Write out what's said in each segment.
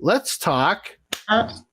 let's talk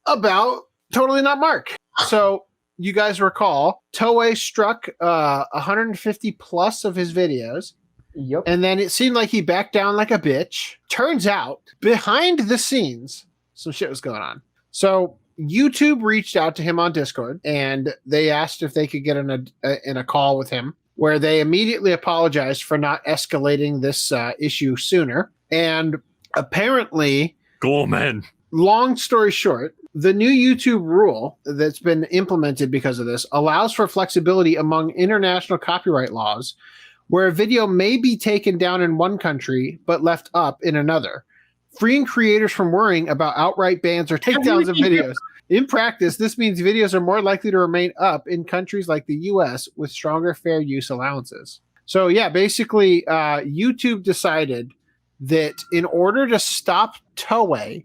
about Totally Not Mark. So you guys recall, Toei struck 150 plus of his videos. Yep. And then it seemed like he backed down like a bitch. Turns out, behind the scenes, some shit was going on. So YouTube reached out to him on Discord, and they asked if they could get in a call with him, where they immediately apologized for not escalating this issue sooner. And apparently, go man. Long story short, the new YouTube rule that's been implemented because of this allows for flexibility among international copyright laws, where a video may be taken down in one country but left up in another, freeing creators from worrying about outright bans or takedowns of videos. In practice, this means videos are more likely to remain up in countries like the US with stronger fair use allowances. So yeah, basically, YouTube decided that in order to stop Toei,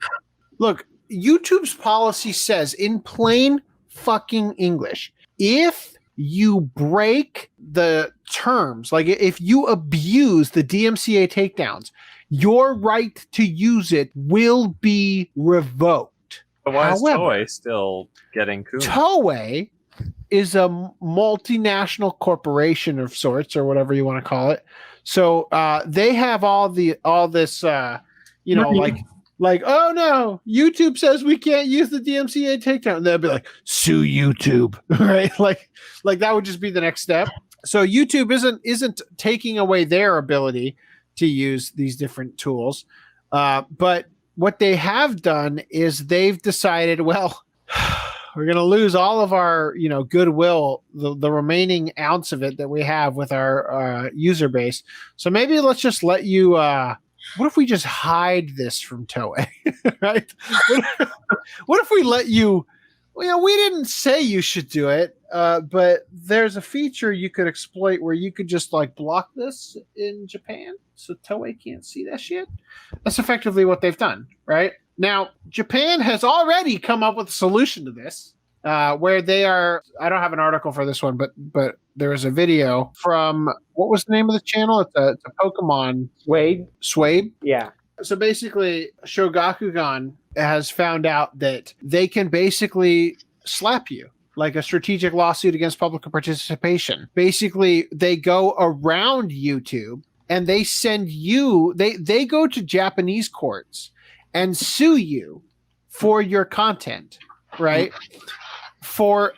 look, YouTube's policy says in plain fucking English, if you break the terms, like if you abuse the DMCA takedowns, your right to use it will be revoked. But why is Toei still getting cool? Toei is a multinational corporation of sorts, or whatever you want to call it. So they have all this, like, oh no, YouTube says we can't use the DMCA takedown. And they'll be like, sue YouTube, right? Like that would just be the next step. So YouTube isn't taking away their ability to use these different tools. But what they have done is they've decided, well, we're going to lose all of our, goodwill, the remaining ounce of it that we have with our user base. So maybe let's just let you, what if we just hide this from Toei, right? What if we let you, we didn't say you should do it, but there's a feature you could exploit where you could just like block this in Japan so Toei can't see that shit. That's effectively what they've done, right? Now, Japan has already come up with a solution to this, where they are, I don't have an article for this one, but there is a video from, what was the name of the channel? It's a Pokemon. Swade? Yeah. So basically, Shogakukan has found out that they can basically slap you, like a strategic lawsuit against public participation. Basically, they go around YouTube and they send you, they go to Japanese courts and sue you for your content, right? For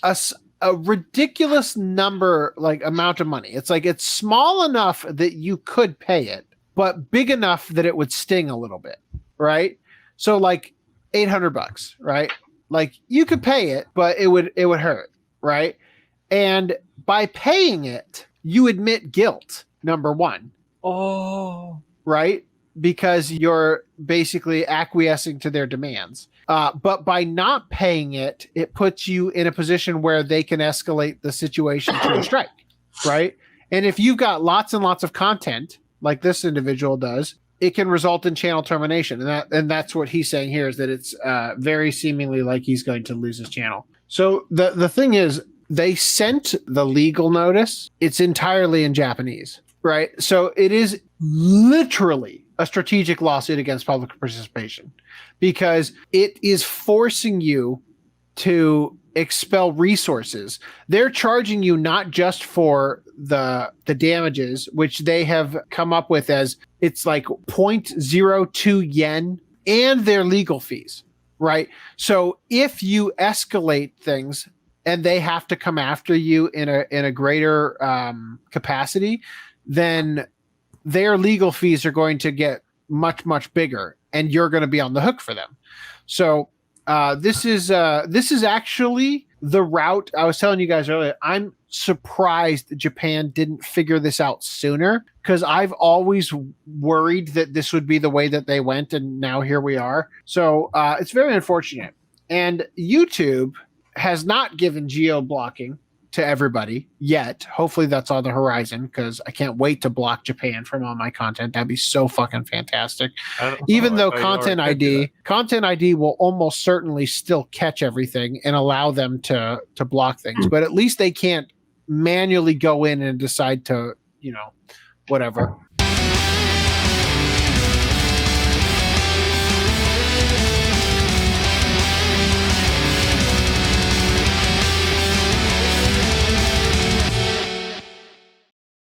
a ridiculous amount of money. It's like, it's small enough that you could pay it, but big enough that it would sting a little bit, right? So like $800, right? Like you could pay it, but it would hurt, right? And by paying it, you admit guilt, number one. Oh. Right? Because you're basically acquiescing to their demands. But by not paying it, it puts you in a position where they can escalate the situation to a strike, right? And if you've got lots and lots of content, like this individual does, it can result in channel termination. And that's what he's saying here, is that it's very seemingly like he's going to lose his channel. So the thing is, they sent the legal notice. It's entirely in Japanese, right? So it is literally a strategic lawsuit against public participation, because it is forcing you to expel resources. They're charging you not just for the damages, which they have come up with as it's like 0.02 yen, and their legal fees, right? So if you escalate things and they have to come after you in a greater capacity, then their legal fees are going to get much, much bigger, and you're going to be on the hook for them. So this is actually the route I was telling you guys earlier. I'm surprised that Japan didn't figure this out sooner, because I've always worried that this would be the way that they went, and now here we are. So it's very unfortunate. And YouTube has not given geo-blocking to everybody yet. Hopefully that's on the horizon, because I can't wait to block Japan from all my content. That'd be so fucking fantastic. Even though Content ID will almost certainly still catch everything and allow them to block things, but at least they can't manually go in and decide to, whatever.